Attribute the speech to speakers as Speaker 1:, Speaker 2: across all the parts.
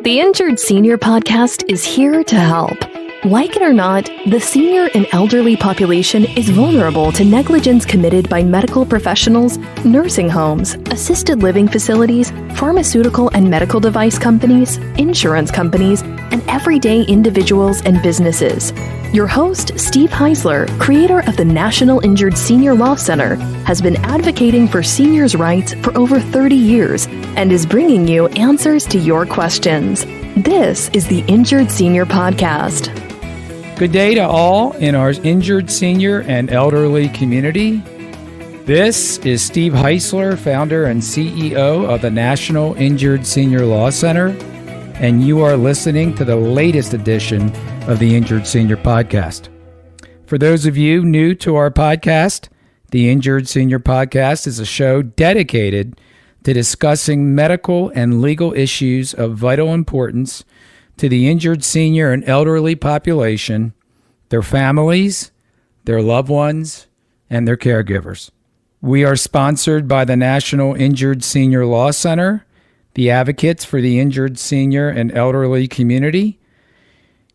Speaker 1: The Injured Senior Podcast is here to help. Like it or not, the senior and elderly population is vulnerable to negligence committed by medical professionals, nursing homes, assisted living facilities, pharmaceutical and medical device companies, insurance companies, and everyday individuals and businesses. Your host, Steve Heisler, creator of the National Injured Senior Law Center, has been advocating for seniors' rights for over 30 years and is bringing you answers to your questions. This is the Injured Senior Podcast.
Speaker 2: Good day to all in our injured senior and elderly community. This is Steve Heisler, founder and CEO of the National Injured Senior Law Center, and you are listening to the latest edition of the Injured Senior Podcast. For those of you new to our podcast, the Injured Senior Podcast is a show dedicated to discussing medical and legal issues of vital importance to the injured senior and elderly population, their families, their loved ones, and their caregivers. We are sponsored by the National Injured Senior Law Center, the advocates for the injured senior and elderly community.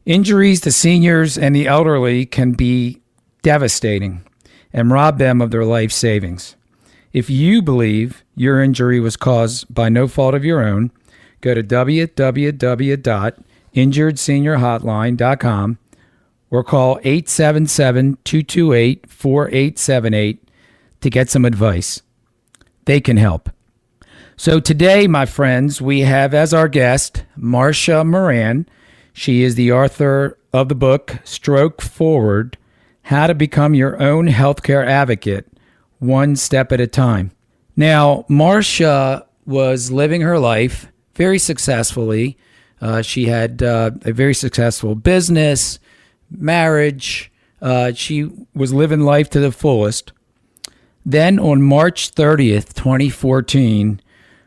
Speaker 2: Injuries to seniors and the elderly can be devastating and rob them of their life savings. If you believe your injury was caused by no fault of your own, go to www.injuredseniorhotline.com or call 877-228-4878 to get some advice. They can help. So today, my friends, we have as our guest Marcia Moran. She is the author of the book, Stroke Forward, How to Become Your Own Healthcare Advocate, One Step at a Time. Now, Marcia was living her life very successfully. She had a very successful business, marriage. She was living life to the fullest. Then on March 30th, 2014,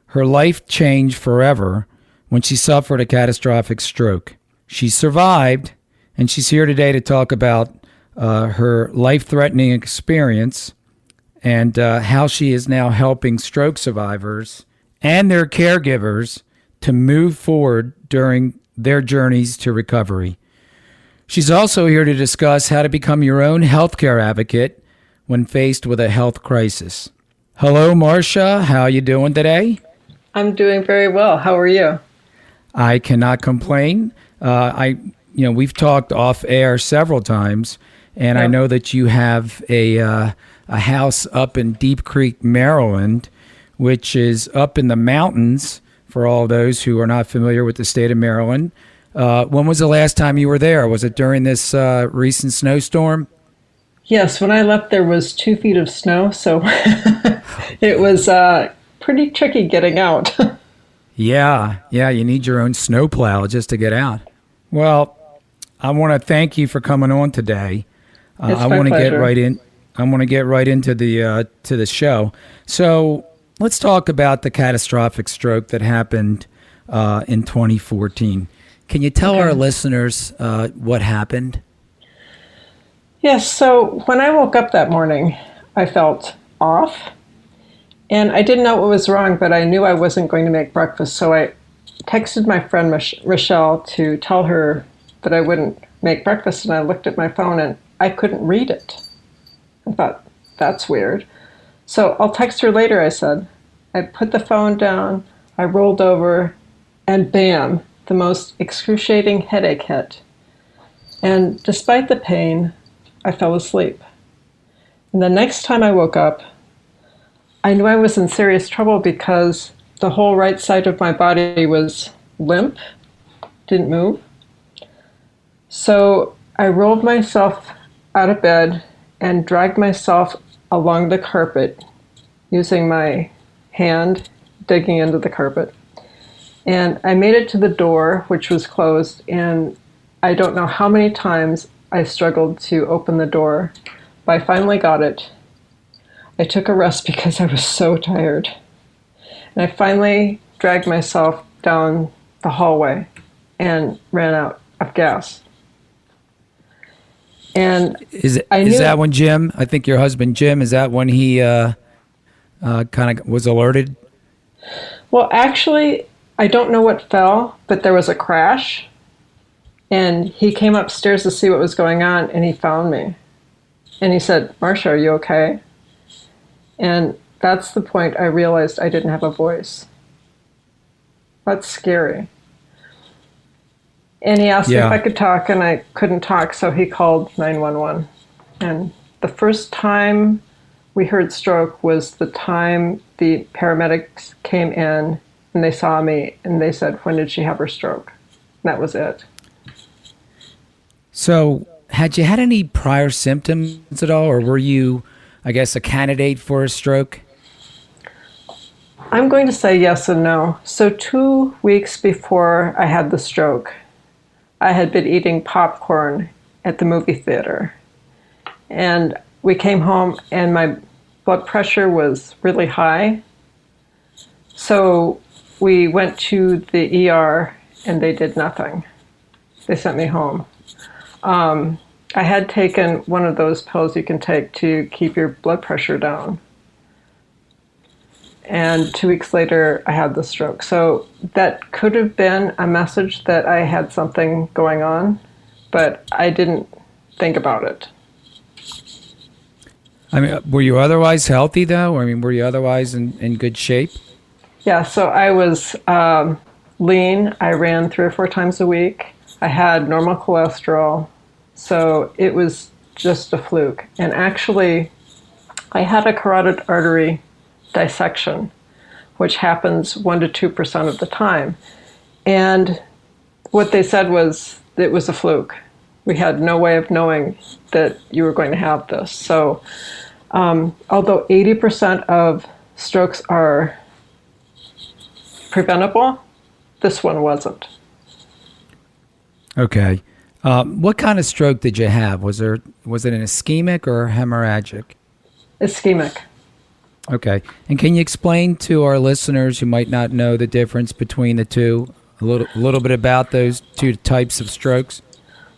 Speaker 2: her life changed forever when she suffered a catastrophic stroke. She survived, and she's here today to talk about her life-threatening experience and how she is now helping stroke survivors and their caregivers to move forward during their journeys to recovery. She's also here to discuss how to become your own healthcare advocate when faced with a health crisis. Hello, Marcia. How are you doing today?
Speaker 3: I'm doing very well. How are you?
Speaker 2: I cannot complain. We've talked off air several times, and I know that you have a house up in Deep Creek, Maryland, which is up in the mountains for all those who are not familiar with the state of Maryland. When was the last time you were there? Was it during this recent snowstorm?
Speaker 3: Yes, when I left there was 2 feet of snow, so it was pretty tricky getting out.
Speaker 2: Yeah, you need your own snowplow just to get out. Well, I want to thank you for coming on today.
Speaker 3: I want to
Speaker 2: get right in. I want to get right into the show. So let's talk about the catastrophic stroke that happened in 2014. Can you tell our listeners what happened?
Speaker 3: Yes, so when I woke up that morning, I felt off. And I didn't know what was wrong, but I knew I wasn't going to make breakfast. So I texted my friend Rochelle to tell her that I wouldn't make breakfast. And I looked at my phone and I couldn't read it. I thought, that's weird. So I'll text her later, I said. I put the phone down, I rolled over, and bam, the most excruciating headache hit. And despite the pain, I fell asleep. And the next time I woke up, I knew I was in serious trouble because the whole right side of my body was limp, didn't move. So I rolled myself out of bed and dragged myself along the carpet using my hand digging into the carpet. And I made it to the door, which was closed, and I don't know how many times I struggled to open the door, but I finally got it. I took a rest because I was so tired. And I finally dragged myself down the hallway and ran out of gas. And
Speaker 2: is that when Jim, I think your husband Jim, is that when he kind of was alerted?
Speaker 3: Well, actually, I don't know what fell, but there was a crash. And he came upstairs to see what was going on, and he found me. And he said, Marcia, are you okay? And that's the point I realized I didn't have a voice. That's scary. And he asked me if I could talk, and I couldn't talk, so he called 911. And the first time we heard stroke was the time the paramedics came in and they saw me and they said, when did she have her stroke? And that was it.
Speaker 2: So, had you had any prior symptoms at all, or were you, I guess, a candidate for a stroke?
Speaker 3: I'm going to say yes and no. So 2 weeks before I had the stroke, I had been eating popcorn at the movie theater. And we came home and my blood pressure was really high. So we went to the ER and they did nothing. They sent me home. I had taken one of those pills you can take to keep your blood pressure down. And 2 weeks later, I had the stroke. So that could have been a message that I had something going on, but I didn't think about it.
Speaker 2: I mean, were you otherwise healthy, though? I mean, were you otherwise in good shape?
Speaker 3: Yeah, so I was lean. I ran 3 or 4 times a week. I had normal cholesterol. So it was just a fluke. And actually, I had a carotid artery dissection, which happens 1% to 2% of the time. And what they said was it was a fluke. We had no way of knowing that you were going to have this. So although 80% of strokes are preventable, this one wasn't.
Speaker 2: Okay. What kind of stroke did you have? Was it an ischemic or hemorrhagic?
Speaker 3: Ischemic.
Speaker 2: Okay. And can you explain to our listeners who might not know the difference between the two, a little bit about those two types of strokes?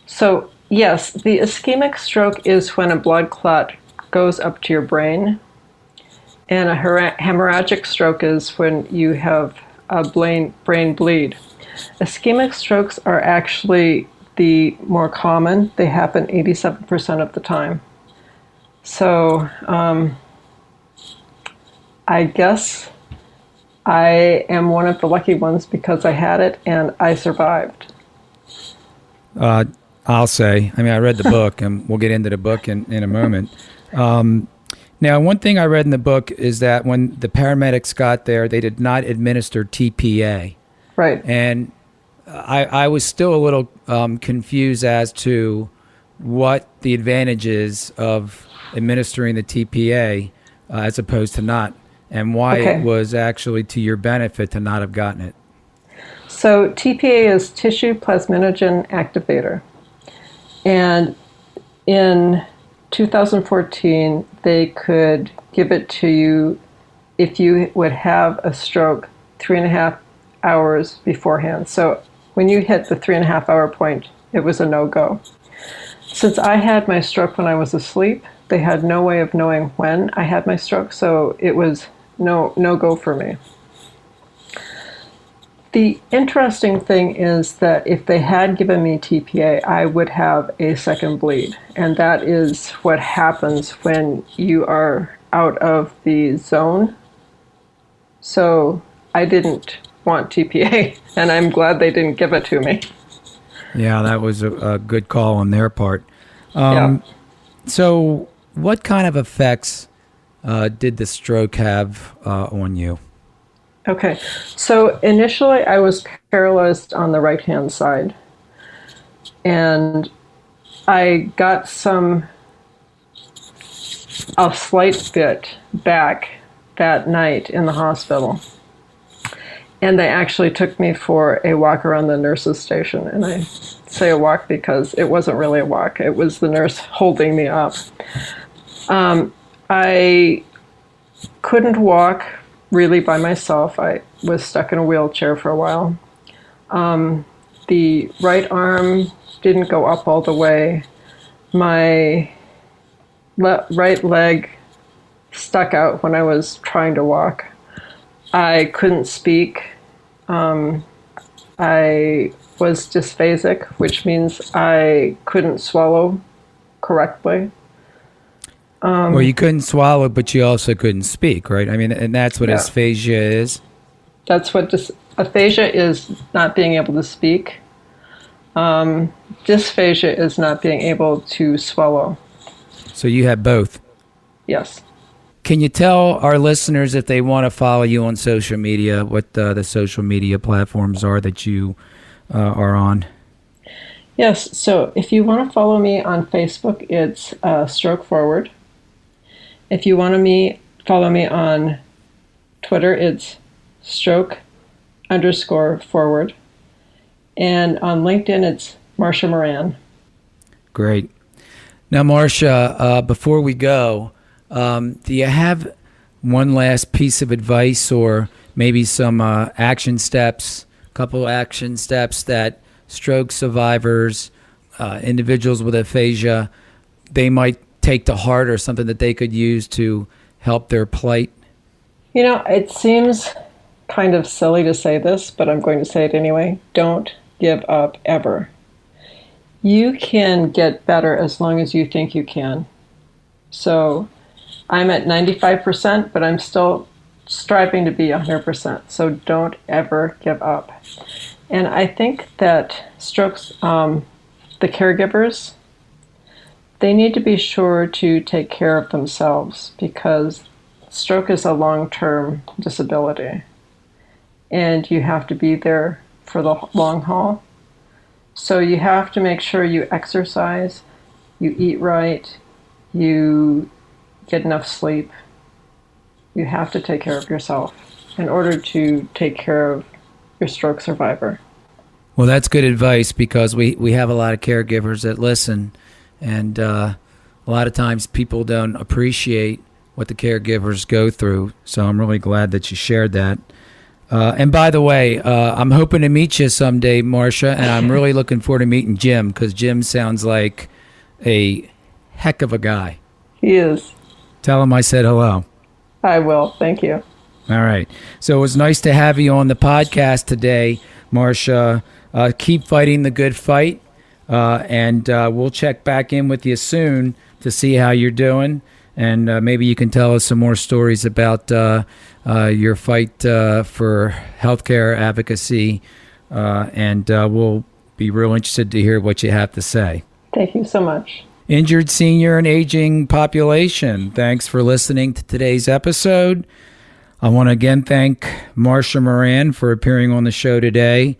Speaker 3: So, yes, the ischemic stroke is when a blood clot goes up to your brain, and a hemorrhagic stroke is when you have a brain bleed. Ischemic strokes are actually the more common. They happen 87% of the time. So I guess I am one of the lucky ones because I had it and I survived.
Speaker 2: I'll say. I mean, I read the book, and we'll get into the book in a moment. Now, one thing I read in the book is that when the paramedics got there, they did not administer TPA.
Speaker 3: Right.
Speaker 2: And I was still a little confused as to what the advantage is of administering the TPA as opposed to not, and why it was actually to your benefit to not have gotten it.
Speaker 3: So TPA is tissue plasminogen activator. And in 2014, they could give it to you if you would have a stroke 3.5 hours beforehand. So when you hit the 3.5 hour point, it was a no-go. Since I had my stroke when I was asleep, they had no way of knowing when I had my stroke, so it was no-go for me. The interesting thing is that if they had given me TPA, I would have a second bleed. And that is what happens when you are out of the zone. So I didn't want TPA, and I'm glad they didn't give it to me.
Speaker 2: Yeah, that was a good call on their part.
Speaker 3: Yeah.
Speaker 2: So what kind of effects did the stroke have on you?
Speaker 3: Okay, so initially I was paralyzed on the right-hand side, and I got a slight bit back that night in the hospital. And they actually took me for a walk around the nurse's station. And I say a walk because it wasn't really a walk. It was the nurse holding me up. I couldn't walk really by myself. I was stuck in a wheelchair for a while. The right arm didn't go up all the way. My right leg stuck out when I was trying to walk. I couldn't speak. I was dysphasic, which means I couldn't swallow correctly.
Speaker 2: Well, you couldn't swallow, but you also couldn't speak, right? I mean, and that's what dysphagia is.
Speaker 3: That's what aphasia is, not being able to speak. Dysphagia is not being able to swallow.
Speaker 2: So you have both.
Speaker 3: Yes.
Speaker 2: Can you tell our listeners, if they want to follow you on social media, what the social media platforms are that you are on?
Speaker 3: Yes. So if you want to follow me on Facebook, it's Stroke Forward. If you want to follow me on Twitter, it's Stroke_forward. And on LinkedIn, it's Marcia Moran.
Speaker 2: Great. Now, Marcia, before we go, do you have one last piece of advice or maybe some action steps, couple action steps that stroke survivors, individuals with aphasia, they might take to heart, or something that they could use to help their plight?
Speaker 3: You know, it seems kind of silly to say this, but I'm going to say it anyway. Don't give up ever. You can get better as long as you think you can. So I'm at 95%, but I'm still striving to be 100%. So don't ever give up. And I think that strokes, the caregivers, they need to be sure to take care of themselves, because stroke is a long-term disability. And you have to be there for the long haul. So you have to make sure you exercise, you eat right, you get enough sleep. You have to take care of yourself in order to take care of your stroke survivor.
Speaker 2: Well, that's good advice, because we have a lot of caregivers that listen, and a lot of times people don't appreciate what the caregivers go through. So I'm really glad that you shared that. And by the way, I'm hoping to meet you someday, Marcia, and I'm really looking forward to meeting Jim, because Jim sounds like a heck of a guy.
Speaker 3: He is.
Speaker 2: Tell him I said hello.
Speaker 3: I will. Thank you.
Speaker 2: All right. So it was nice to have you on the podcast today, Marcia. Keep fighting the good fight, and we'll check back in with you soon to see how you're doing, and maybe you can tell us some more stories about your fight for healthcare advocacy, and we'll be real interested to hear what you have to say.
Speaker 3: Thank you so much.
Speaker 2: Injured senior and aging population, thanks for listening to today's episode. I want to again thank Marcia Moran for appearing on the show today.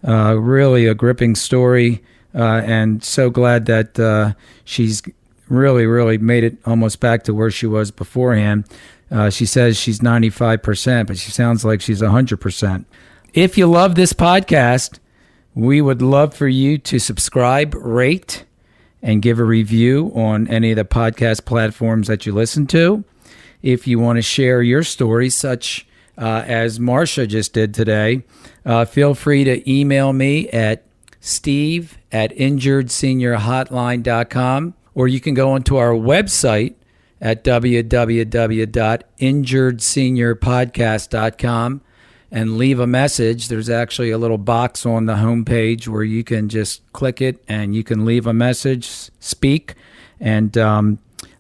Speaker 2: Really a gripping story, and so glad that she's really made it almost back to where she was beforehand. She says she's 95%, but she sounds like she's 100%. If you love this podcast, we would love for you to subscribe, rate, and give a review on any of the podcast platforms that you listen to. If you want to share your story, such as Marcia just did today, feel free to email me at steve@injuredseniorhotline.com, or you can go onto our website at www.injuredseniorpodcast.com and leave a message. There's actually a little box on the homepage where you can just click it and you can leave a message, speak, and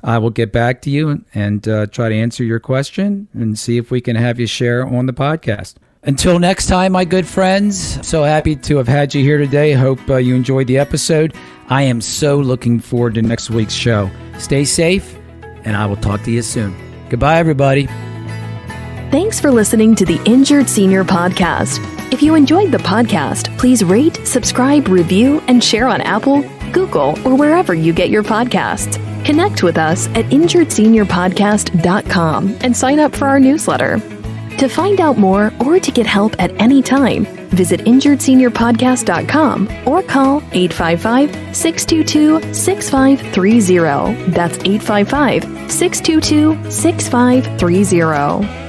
Speaker 2: I will get back to you and try to answer your question and see if we can have you share on the podcast. Until next time, my good friends, so happy to have had you here today. Hope you enjoyed the episode. I am so looking forward to next week's show. Stay safe, and I will talk to you soon. Goodbye, everybody.
Speaker 1: Thanks for listening to the Injured Senior Podcast. If you enjoyed the podcast, please rate, subscribe, review, and share on Apple, Google, or wherever you get your podcasts. Connect with us at injuredseniorpodcast.com and sign up for our newsletter. To find out more or to get help at any time, visit injuredseniorpodcast.com or call 855-622-6530. That's 855-622-6530.